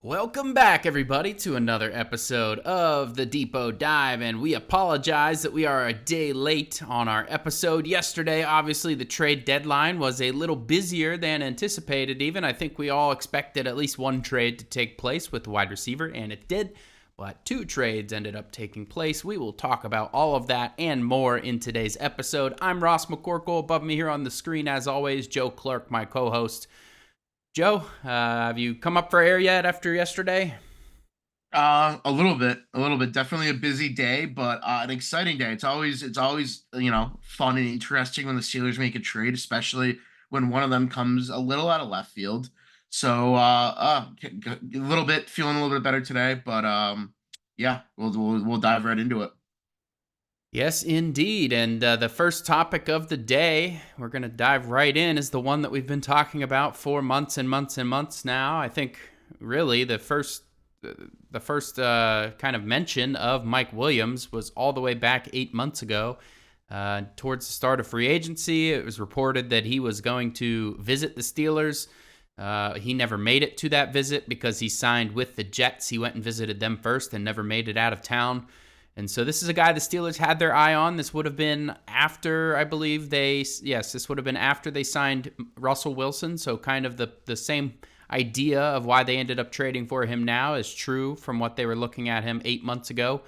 Welcome back, everybody, to another episode of the Depot Dive, and we apologize that we are a day late on our episode yesterday. Obviously, the trade deadline was a little busier than anticipated even. I think we all expected at least one trade to take place with the wide receiver, and it did, but two trades ended up taking place. We will talk about all of that and more in today's episode. I'm Ross McCorkle. Above me here on the screen, as always, Joe Clark, my co-host. Joe, have you come up for air yet after yesterday? A little bit. Definitely a busy day, but an exciting day. It's always fun and interesting when the Steelers make a trade, especially when one of them comes a little out of left field. So a little bit feeling a little bit better today, but yeah, we'll dive right into it. Yes, indeed. And the first topic of the day, we're going to dive right in, is the one that we've been talking about for months and months and months now. I think really the first kind of mention of Mike Williams was all the way back 8 months ago. Towards the start of free agency, it was reported that he was going to visit the Steelers. He never made it to that visit because he signed with the Jets. He went and visited them first and never made it out of town. And so this is a guy the Steelers had their eye on. This would have been after, I believe this would have been after they signed Russell Wilson. So kind of the same idea of why they ended up trading for him now is true from what they were looking at him 8 months ago.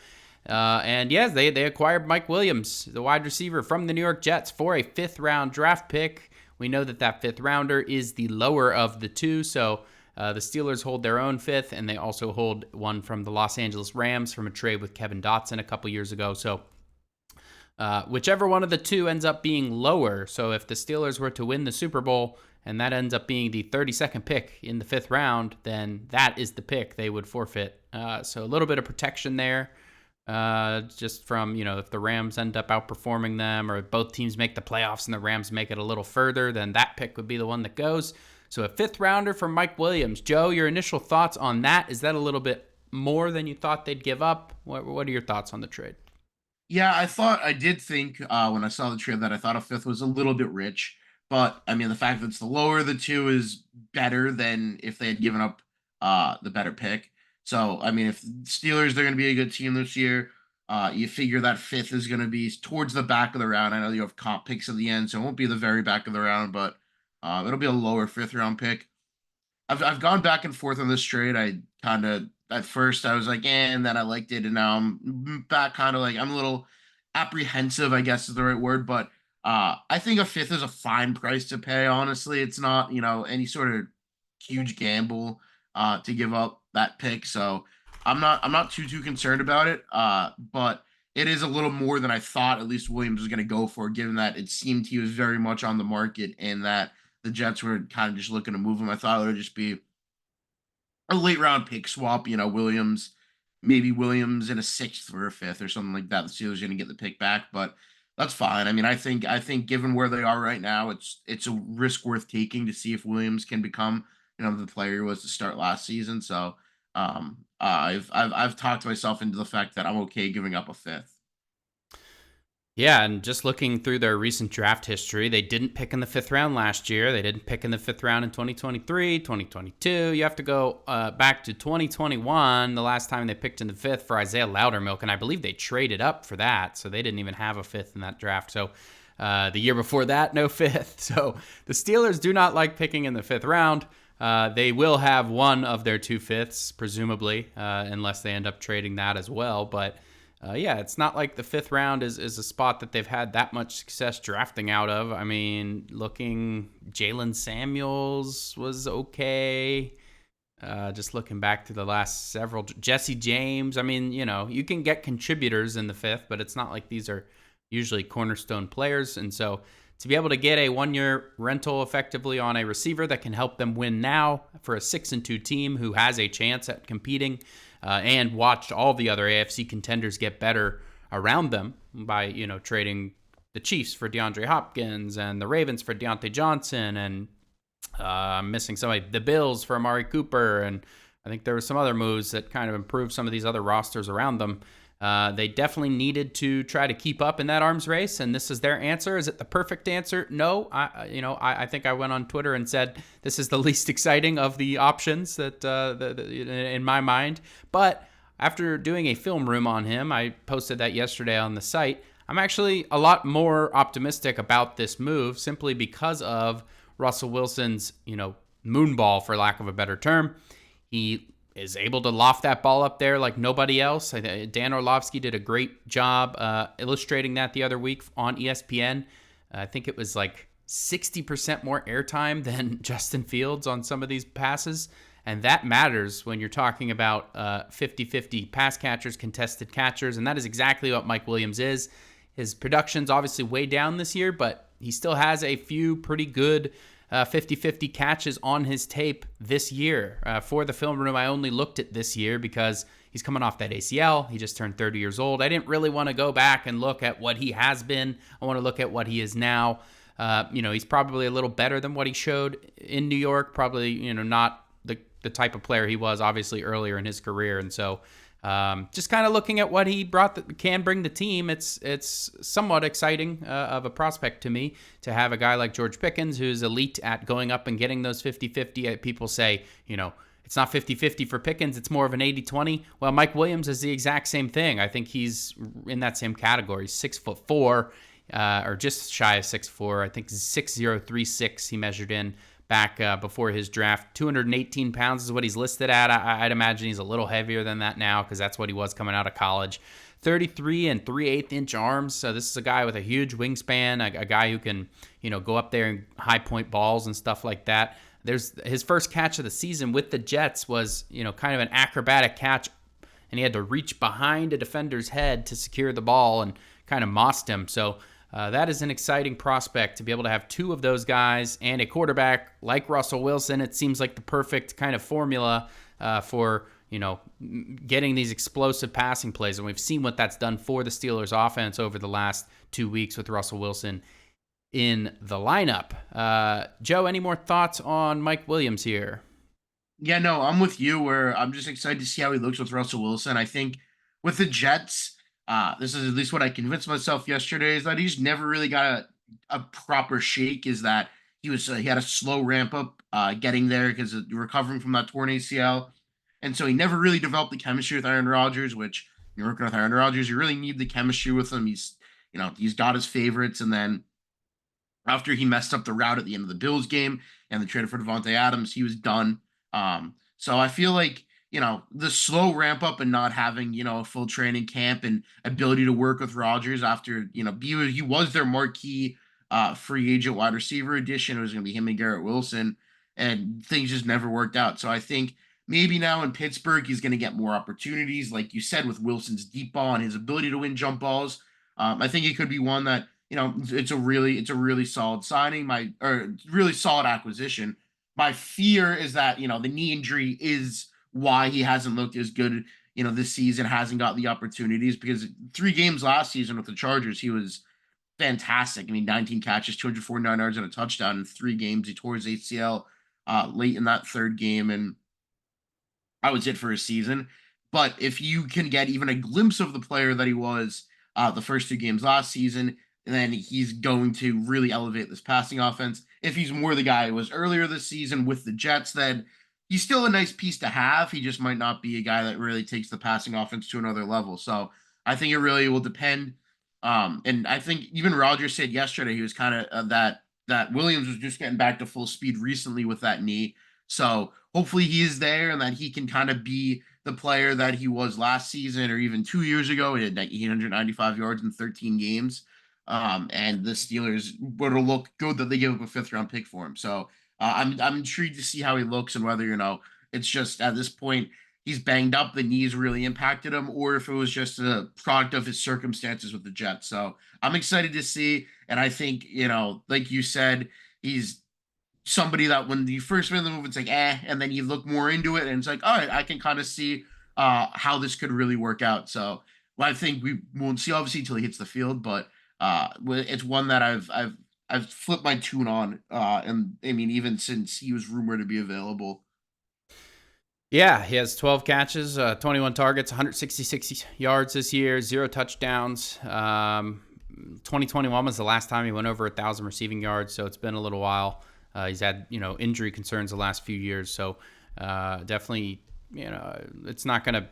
And yes, they acquired Mike Williams, the wide receiver from the New York Jets, for a fifth-round draft pick. We know that fifth rounder is the lower of the two, so the Steelers hold their own fifth, and they also hold one from the Los Angeles Rams from a trade with Kevin Dotson a couple years ago. So whichever one of the two ends up being lower, so if the Steelers were to win the Super Bowl and that ends up being the 32nd pick in the fifth round, then that is the pick they would forfeit. So a little bit of protection there. Just from, if the Rams end up outperforming them, or both teams make the playoffs and the Rams make it a little further, then that pick would be the one that goes. So a fifth rounder for Mike Williams. Joe, your initial thoughts on that? Is that a little bit more than you thought they'd give up? What are your thoughts on the trade? Yeah, I did think when I saw the trade that I thought a fifth was a little bit rich, but I mean the fact that it's the lower of the two is better than if they had given up the better pick. So I mean, if Steelers they're going to be a good team this year, you figure that fifth is going to be towards the back of the round. I know you have comp picks at the end, so it won't be the very back of the round, but it'll be a lower fifth round pick. I've gone back and forth on this trade. I kind of at first I was like, and then I liked it, and now I'm back kind of like I'm a little apprehensive, I guess is the right word, but I think a fifth is a fine price to pay. Honestly, it's not any sort of huge gamble to give up that pick, so I'm not too concerned about it. But it is a little more than I thought. At least Williams was going to go for, given that it seemed he was very much on the market and that the Jets were kind of just looking to move him. I thought it would just be a late round pick swap, Williams, maybe Williams in a sixth or a fifth or something like that. The Steelers are going to get the pick back, but that's fine. I mean, I think given where they are right now, it's a risk worth taking to see if Williams can become, the player he was to start last season. So I've talked myself into the fact that I'm okay giving up a fifth. Yeah, and just looking through their recent draft history, they didn't pick in the fifth round last year. They didn't pick in the fifth round in 2023, 2022. You have to go back to 2021, the last time they picked in the fifth for Isaiah Loudermilk, and I believe they traded up for that, so they didn't even have a fifth in that draft. So the year before that, no fifth. So the Steelers do not like picking in the fifth round. They will have one of their two fifths, presumably, unless they end up trading that as well, but yeah, it's not like the fifth round is a spot that they've had that much success drafting out of. I mean, Jalen Samuels was okay. Just looking back to the last several, Jesse James. I mean, you can get contributors in the fifth, but it's not like these are usually cornerstone players. And so to be able to get a 1-year rental effectively on a receiver that can help them win now for a 6-2 team who has a chance at competing, and watched all the other AFC contenders get better around them by, trading the Chiefs for DeAndre Hopkins and the Ravens for Deontay Johnson, and missing somebody, the Bills for Amari Cooper, and I think there were some other moves that kind of improved some of these other rosters around them. They definitely needed to try to keep up in that arms race, and this is their answer. Is it the perfect answer? No. I think I went on Twitter and said this is the least exciting of the options that in my mind. But after doing a film room on him, I posted that yesterday on the site. I'm actually a lot more optimistic about this move simply because of Russell Wilson's, moonball, for lack of a better term. He is able to loft that ball up there like nobody else. Dan Orlovsky did a great job illustrating that the other week on ESPN. I think it was like 60% more airtime than Justin Fields on some of these passes. And that matters when you're talking about 50-50 pass catchers, contested catchers. And that is exactly what Mike Williams is. His production's obviously way down this year, but he still has a few pretty good 50-50 catches on his tape this year. For the film room, I only looked at this year because he's coming off that ACL. He just turned 30 years old. I didn't really want to go back and look at what he has been. I want to look at what he is now. He's probably a little better than what he showed in New York. Probably, not the type of player he was obviously earlier in his career. And so just kind of looking at what he can bring the team, it's somewhat exciting of a prospect to me to have a guy like George Pickens, who's elite at going up and getting those 50-50. People say, it's not 50-50 for Pickens, it's more of an 80-20. Well, Mike Williams is the exact same thing. I think he's in that same category, 6'4", or just shy of 6'4". I think 6'0", he measured in back before his draft. 218 pounds is what he's listed at. I'd imagine he's a little heavier than that now because that's what he was coming out of college. 33 and 3/8 inch arms. So this is a guy with a huge wingspan, a guy who can, go up there and high point balls and stuff like that. There's his first catch of the season with the Jets was, kind of an acrobatic catch, and he had to reach behind a defender's head to secure the ball and kind of mossed him. So that is an exciting prospect to be able to have two of those guys and a quarterback like Russell Wilson. It seems like the perfect kind of formula for, getting these explosive passing plays. And we've seen what that's done for the Steelers offense over the last 2 weeks with Russell Wilson in the lineup. Joe, any more thoughts on Mike Williams here? Yeah, no, I'm with you where I'm just excited to see how he looks with Russell Wilson. I think with the Jets, this is at least what I convinced myself yesterday, is that he's never really got a proper shake. Is that he had a slow ramp up getting there because recovering from that torn ACL, and so he never really developed the chemistry with Aaron Rodgers. Which you're working with Aaron Rodgers, you really need the chemistry with him. He's got his favorites, and then after he messed up the route at the end of the Bills game and the trade for Devontae Adams, he was done. So I feel like the slow ramp up and not having, a full training camp and ability to work with Rodgers after, he was their marquee free agent wide receiver addition. It was going to be him and Garrett Wilson, and things just never worked out. So I think maybe now in Pittsburgh, he's going to get more opportunities. Like you said, with Wilson's deep ball and his ability to win jump balls. I think it could be one that, it's a really solid signing, really solid acquisition. My fear is that, the knee injury is why he hasn't looked as good, this season, hasn't got the opportunities, because 3 games last season with the Chargers, he was fantastic. I mean, 19 catches, 249 yards and a touchdown in 3 games. He tore his ACL late in that 3rd game, and that was it for his season. But if you can get even a glimpse of the player that he was the first 2 games last season, then he's going to really elevate this passing offense. If he's more the guy he was earlier this season with the Jets, then he's still a nice piece to have. He just might not be a guy that really takes the passing offense to another level. So I think it really will depend. And I think even Rodgers said yesterday he was kind of that Williams was just getting back to full speed recently with that knee. So hopefully he is there and that he can kind of be the player that he was last season or even 2 years ago. He had 895 yards in 13 games. And the Steelers would look good that they gave up a 5th-round pick for him. So I'm intrigued to see how he looks and whether it's just at this point he's banged up, the knees really impacted him, or if it was just a product of his circumstances with the Jets. So I'm excited to see, and I think like you said, he's somebody that when you first made the move, it's like and then you look more into it, and it's like, all right, I can kind of see how this could really work out. So I think we won't see obviously until he hits the field, but it's one that I've flipped my tune on, and I mean even since he was rumored to be available. Yeah, he has 12 catches, 21 targets, 166 yards this year, 0 touchdowns. 2021 was the last time he went over 1,000 receiving yards, so it's been a little while. He's had, injury concerns the last few years, so definitely, it's not going to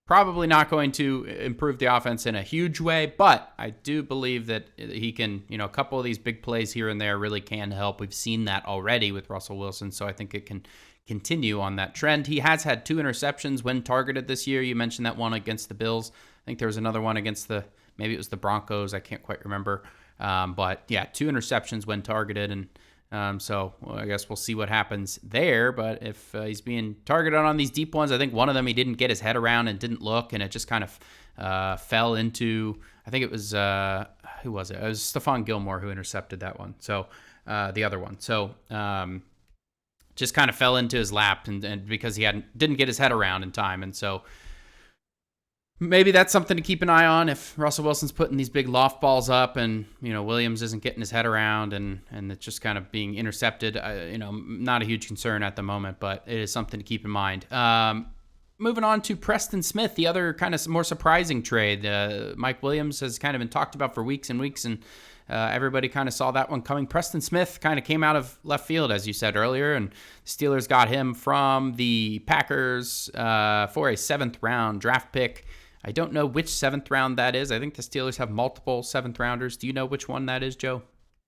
probably not going to improve the offense in a huge way, but I do believe that he can, a couple of these big plays here and there really can help. We've seen that already with Russell Wilson, so I think it can continue on that trend. He has had 2 interceptions when targeted this year. You mentioned that one against the Bills. I think there was another one against maybe it was the Broncos. I can't quite remember. But yeah, 2 interceptions when targeted, and so I guess we'll see what happens there. But if he's being targeted on these deep ones, I think one of them he didn't get his head around and didn't look, and it just kind of fell into, I think it was, who was it? It was Stephon Gilmore who intercepted that one. So the other one. So just kind of fell into his lap, and because he didn't get his head around in time. And so maybe that's something to keep an eye on if Russell Wilson's putting these big loft balls up and, Williams isn't getting his head around and it's just kind of being intercepted. Not a huge concern at the moment, but it is something to keep in mind. Moving on to Preston Smith, the other kind of more surprising trade. Mike Williams has kind of been talked about for weeks and weeks, and everybody kind of saw that one coming. Preston Smith kind of came out of left field, as you said earlier, and the Steelers got him from the Packers for a 7th round draft pick. I don't know which 7th round that is. I think the Steelers have multiple 7th rounders. Do you know which one that is, Joe?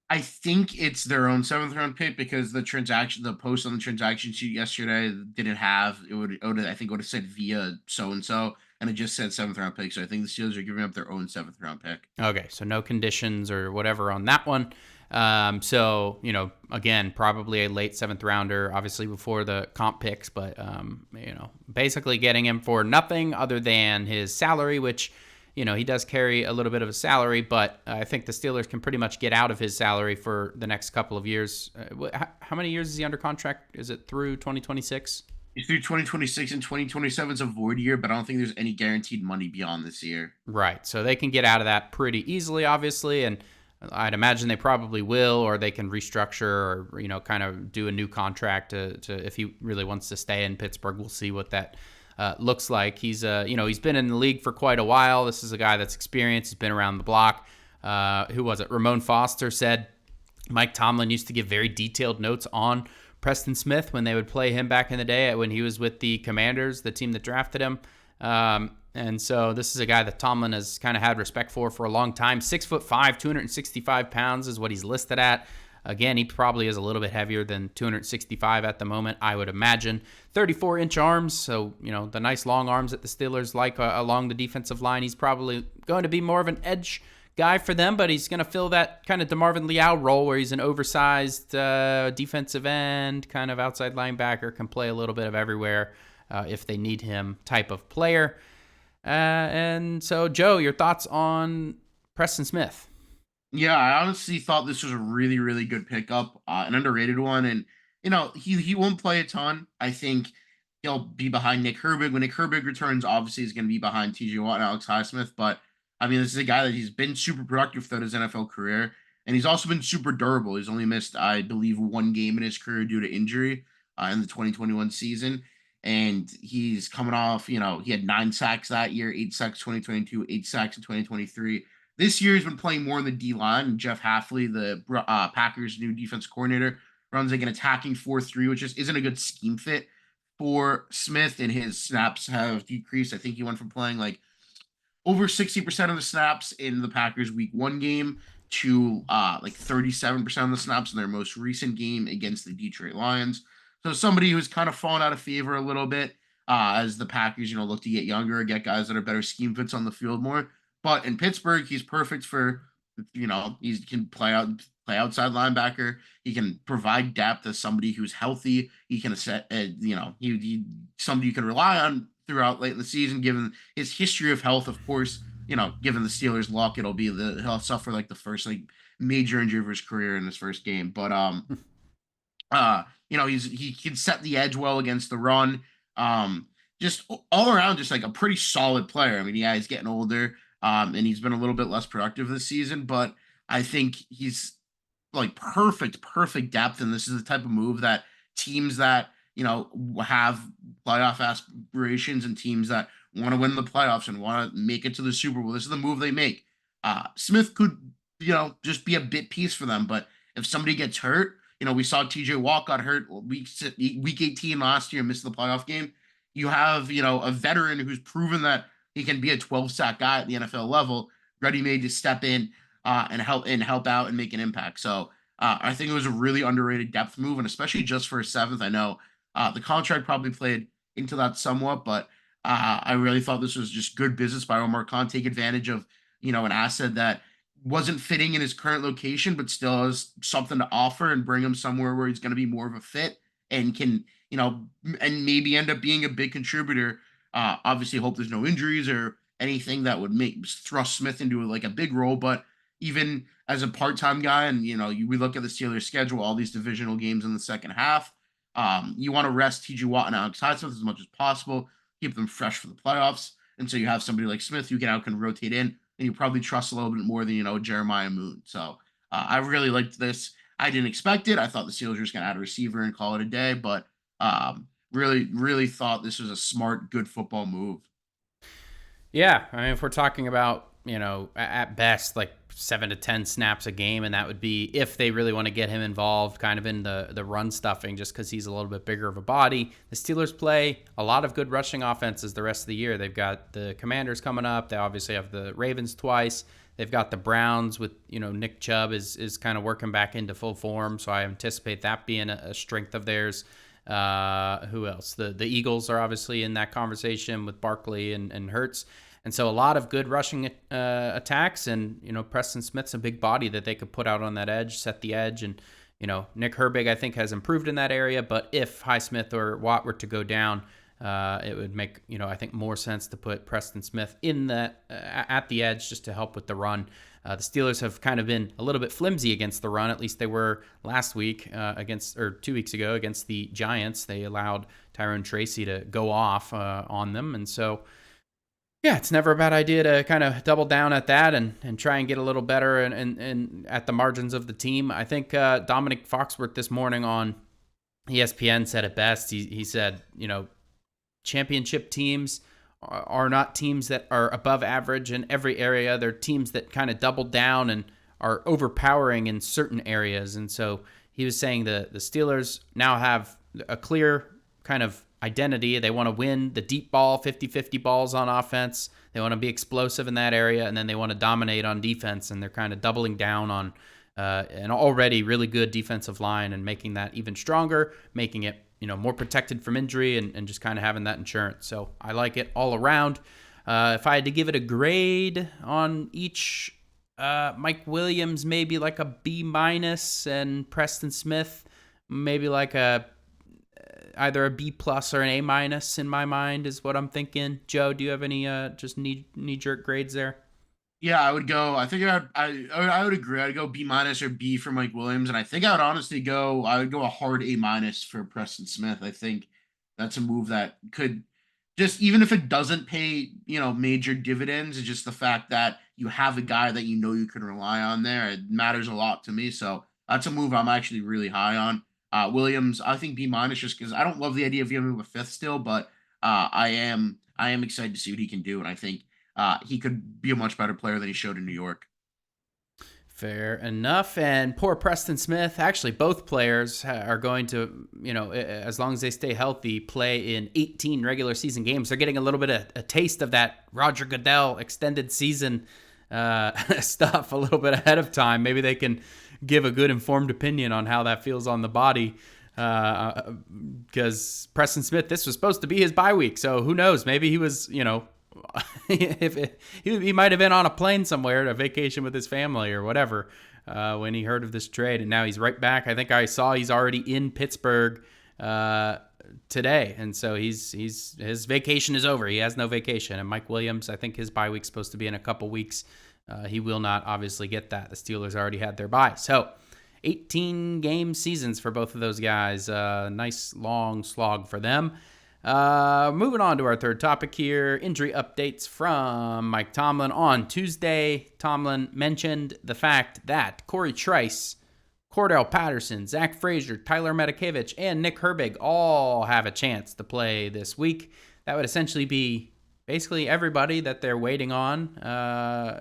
I think it's their own 7th round pick because the post on the transaction sheet yesterday didn't have I think it would have said via so and so, and it just said 7th round pick. So I think the Steelers are giving up their own 7th round pick. Okay, so no conditions or whatever on that one. So, again, probably a late 7th rounder, obviously before the comp picks, but, basically getting him for nothing other than his salary, which, he does carry a little bit of a salary, but I think the Steelers can pretty much get out of his salary for the next couple of years. How many years is he under contract? Is it through 2026? It's through 2026, and 2027 is a void year, but I don't think there's any guaranteed money beyond this year. Right. So they can get out of that pretty easily, obviously, and I'd imagine they probably will, or they can restructure or, kind of do a new contract to if he really wants to stay in Pittsburgh. We'll see what that looks like. He's he's been in the league for quite a while. This is a guy that's experienced. He's been around the block. Who was it? Ramon Foster said Mike Tomlin used to give very detailed notes on Preston Smith when they would play him back in the day when he was with the Commanders, the team that drafted him. And so this is a guy that Tomlin has kind of had respect for a long time. 6'5", 265 pounds is what he's listed at. Again, he probably is a little bit heavier than 265 at the moment, I would imagine. 34-inch arms, so, the nice long arms that the Steelers like along the defensive line. He's probably going to be more of an edge guy for them, but he's going to fill that kind of DeMarvin Leal role where he's an oversized defensive end, kind of outside linebacker, can play a little bit of everywhere if they need him type of player. And so, Joe, your thoughts on Preston Smith? Yeah, I honestly thought this was a really, really good pickup, an underrated one, and he won't play a ton. I think he'll be behind Nick Herbig. When Nick Herbig returns, obviously he's going to be behind T.J. Watt and Alex Highsmith. But I mean, this is a guy that he's been super productive throughout his NFL career, and he's also been super durable. He's only missed, I believe, 1 game in his career due to injury in the 2021 season. And he's coming off, he had 9 sacks that year, 8 sacks 2022, 8 sacks in 2023. This year, he's been playing more in the D line. And Jeff Hafley, the Packers' new defense coordinator, runs like an attacking 4-3, which just isn't a good scheme fit for Smith. And his snaps have decreased. I think he went from playing like over 60% of the snaps in the Packers Week 1 game to like 37% of the snaps in their most recent game against the Detroit Lions. So somebody who's kind of fallen out of favor a little bit as the Packers, look to get younger, get guys that are better scheme fits on the field more. But in Pittsburgh, he's perfect for, he can play outside linebacker. He can provide depth as somebody who's healthy. He can set, he somebody you can rely on throughout late in the season, given his history of health. Of course, given the Steelers' luck, he'll suffer like the first like major injury of his career in his first game. But he can set the edge well against the run. Just all around, just like a pretty solid player. I mean, yeah, he's getting older. And he's been a little bit less productive this season, but I think he's like perfect depth. And this is the type of move that teams that, have playoff aspirations and teams that want to win the playoffs and want to make it to the Super Bowl. This is the move they make. Smith could, just be a bit piece for them. But if somebody gets hurt, we saw TJ Watt got hurt week 18 last year, missed the playoff game. You have, a veteran who's proven that he can be a 12 sack guy at the NFL level, ready made to step in and help out and make an impact. So I think it was a really underrated depth move, and especially just for a seventh. I know the contract probably played into that somewhat, but I really thought this was just good business by Omar Khan. Take advantage of an asset that wasn't fitting in his current location, but still has something to offer, and bring him somewhere where he's going to be more of a fit and can and maybe end up being a big contributor. Obviously, hope there's no injuries or anything that would make thrust Smith into like a big role, but even as a part-time guy, and we look at the Steelers schedule, all these divisional games in the second half. You want to rest TJ Watt and Alex Highsmith as much as possible, keep them fresh for the playoffs. And so you have somebody like Smith who can rotate in, and you probably trust a little bit more than Jeremiah Moon. So I really liked this. I didn't expect it. I thought the Steelers were just going to add a receiver and call it a day, but really, really thought this was a smart, good football move. Yeah, I mean, if we're talking about, at best, like 7 to 10 snaps a game, and that would be if they really want to get him involved kind of in the run stuffing, just because he's a little bit bigger of a body. The Steelers play a lot of good rushing offenses the rest of the year. They've got the Commanders coming up. They obviously have the Ravens twice. They've got the Browns with, Nick Chubb is kind of working back into full form, so I anticipate that being a strength of theirs. Who else? The Eagles are obviously in that conversation with Barkley and Hurts. And so a lot of good rushing attacks, and, Preston Smith's a big body that they could put out on that edge, set the edge. And, Nick Herbig, I think, has improved in that area. But if Highsmith or Watt were to go down, it would make, I think, more sense to put Preston Smith in at the edge just to help with the run. The Steelers have kind of been a little bit flimsy against the run. At least they were last week 2 weeks ago against the Giants. They allowed Tyrone Tracy to go off on them. And so, yeah, it's never a bad idea to kind of double down at that and try and get a little better and at the margins of the team. I think Dominic Foxworth this morning on ESPN said it best. He said, championship teams are not teams that are above average in every area. They're teams that kind of double down and are overpowering in certain areas. And so he was saying the Steelers now have a clear kind of identity. They want to win the deep ball, 50-50 balls on offense. They want to be explosive in that area, and then they want to dominate on defense, and they're kind of doubling down on an already really good defensive line and making that even stronger, making it more protected from injury, and just kind of having that insurance. So I like it all around. If I had to give it a grade on each, Mike Williams maybe like a B-, and Preston Smith maybe like either a B+ or an A- in my mind is what I'm thinking. Joe, do you have any just knee-jerk grades there? Yeah, I would go. I think I would agree. I'd go B- or B for Mike Williams, and I think I would honestly go. I would go a hard A- for Preston Smith. I think that's a move that could just, even if it doesn't pay major dividends, it's just the fact that you have a guy that you can rely on there. It matters a lot to me. So that's a move I'm actually really high on. Williams, I think B- just because I don't love the idea of giving him a fifth still, but I am excited to see what he can do, and I think he could be a much better player than he showed in New York. Fair enough. And poor Preston Smith, actually both players are going to, as long as they stay healthy, play in 18 regular season games. They're getting a little bit of a taste of that Roger Goodell extended season stuff a little bit ahead of time. Maybe they can give a good informed opinion on how that feels on the body, because Preston Smith, this was supposed to be his bye week. So who knows? Maybe he was, he might have been on a plane somewhere to vacation with his family or whatever when he heard of this trade, and now he's right back. I think I saw he's already in Pittsburgh today, and so his vacation is over. He has no vacation. And Mike Williams, I think his bye week's supposed to be in a couple weeks. He will not obviously get that. The Steelers already had their bye. So 18 game seasons for both of those guys. Nice long slog for them. Moving on to our third topic here, injury updates from Mike Tomlin. On Tuesday, Tomlin mentioned the fact that Corey Trice Cordell Patterson, Zach Frazier, Tyler Medikevich, and Nick Herbig all have a chance to play this week. That would essentially be basically everybody that they're waiting on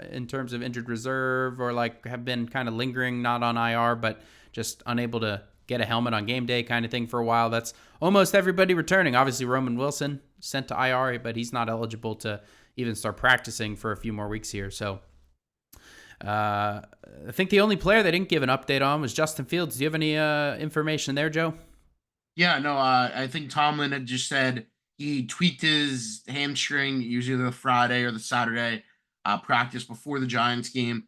in terms of injured reserve or like have been kind of lingering, not on IR, but just unable to get a helmet on game day kind of thing for a while. That's almost everybody returning. Obviously, Roman Wilson sent to IR, but he's not eligible to even start practicing for a few more weeks here. So I think the only player they didn't give an update on was Justin Fields. Do you have any information there, Joe? Yeah, no, I think Tomlin had just said he tweaked his hamstring, usually the Friday or the Saturday practice before the Giants game.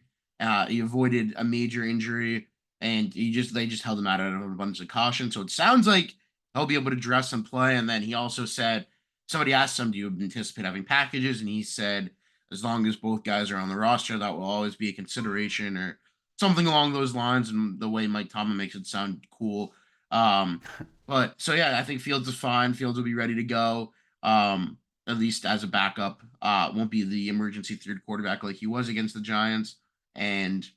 He avoided a major injury, and they just held him out of a bunch of caution. So it sounds like he'll be able to dress and play. And then he also said, somebody asked him, "Do you anticipate having packages?" And he said, "As long as both guys are on the roster, that will always be a consideration," or something along those lines. And the way Mike Tomlin makes it sound cool. But so yeah, I think Fields is fine. Fields will be ready to go. At least as a backup. Won't be the emergency third quarterback like he was against the Giants. And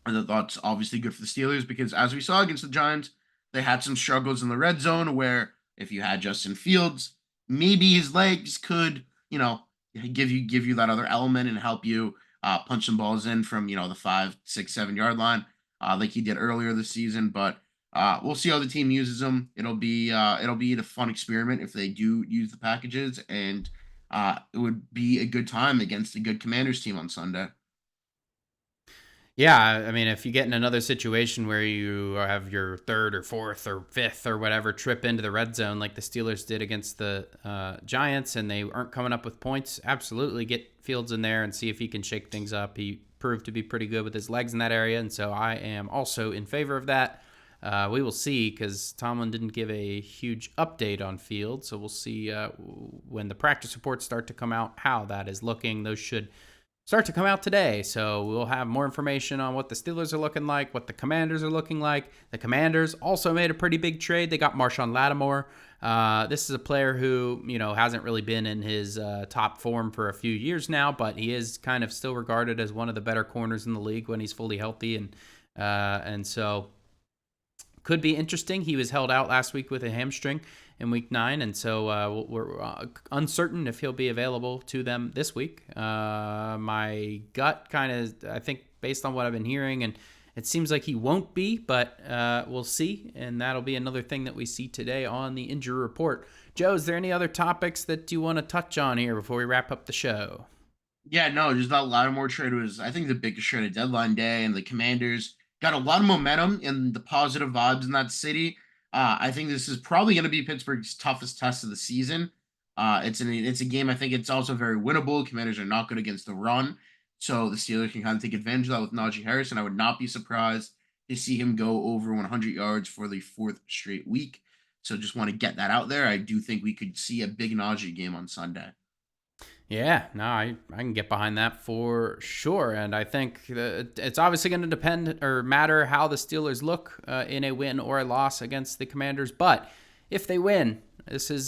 that's obviously good for the Steelers because as we saw against the Giants, they had some struggles in the red zone where if you had Justin Fields, maybe his legs could, give you that other element and help you punch some balls in from, the 5, 6, 7 yard line, like he did earlier this season. But we'll see how the team uses them. It'll be a fun experiment if they do use the packages, and it would be a good time against a good Commanders team on Sunday. Yeah, I mean, if you get in another situation where you have your third or fourth or fifth or whatever trip into the red zone like the Steelers did against the Giants and they aren't coming up with points, absolutely get Fields in there and see if he can shake things up. He proved to be pretty good with his legs in that area, and so I am also in favor of that. We will see because Tomlin didn't give a huge update on Fields, so we'll see when the practice reports start to come out how that is looking. Those should start to come out today, so we'll have more information on what the Steelers are looking like, what the Commanders are looking like. The Commanders also made a pretty big trade. They got Marshawn Lattimore. This is a player who, hasn't really been in his top form for a few years now, but he is kind of still regarded as one of the better corners in the league when he's fully healthy, and so could be interesting. He was held out last week with a hamstring in week 9, and so we're uncertain if he'll be available to them this week. My gut kind of, I think, based on what I've been hearing, and it seems like he won't be, but we'll see, and that'll be another thing that we see today on the injury report. Joe, is there any other topics that you want to touch on here before we wrap up the show? Yeah, no, just that Lattimore trade was, I think, the biggest trade of deadline day, and the Commanders got a lot of momentum and the positive vibes in that city. I think this is probably going to be Pittsburgh's toughest test of the season. It's a game. I think it's also very winnable. Commanders are not good against the run, so the Steelers can kind of take advantage of that with Najee Harris. And I would not be surprised to see him go over 100 yards for the 4th straight week. So just want to get that out there. I do think we could see a big Najee game on Sunday. Yeah, no, I can get behind that for sure. And I think it's obviously going to depend or matter how the Steelers look in a win or a loss against the Commanders. But if they win, this is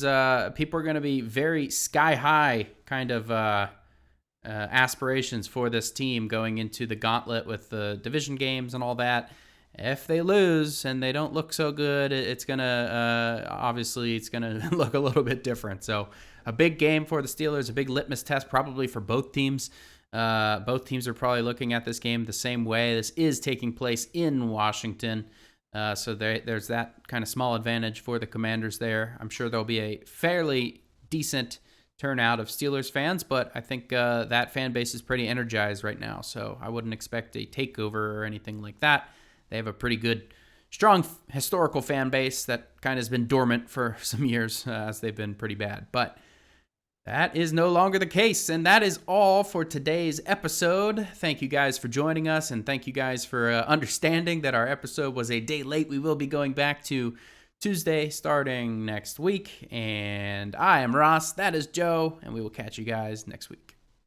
people are going to be very sky high kind of aspirations for this team going into the gauntlet with the division games and all that. If they lose and they don't look so good, it's going to obviously it's going to look a little bit different. So a big game for the Steelers, a big litmus test probably for both teams. Both teams are probably looking at this game the same way. This is taking place in Washington. So there's that kind of small advantage for the Commanders there. I'm sure there'll be a fairly decent turnout of Steelers fans, but I think that fan base is pretty energized right now. So I wouldn't expect a takeover or anything like that. They have a pretty good, strong historical fan base that kind of has been dormant for some years as they've been pretty bad. But that is no longer the case, and that is all for today's episode. Thank you guys for joining us, and thank you guys for understanding that our episode was a day late. We will be going back to Tuesday starting next week, and I am Ross, that is Joe, and we will catch you guys next week.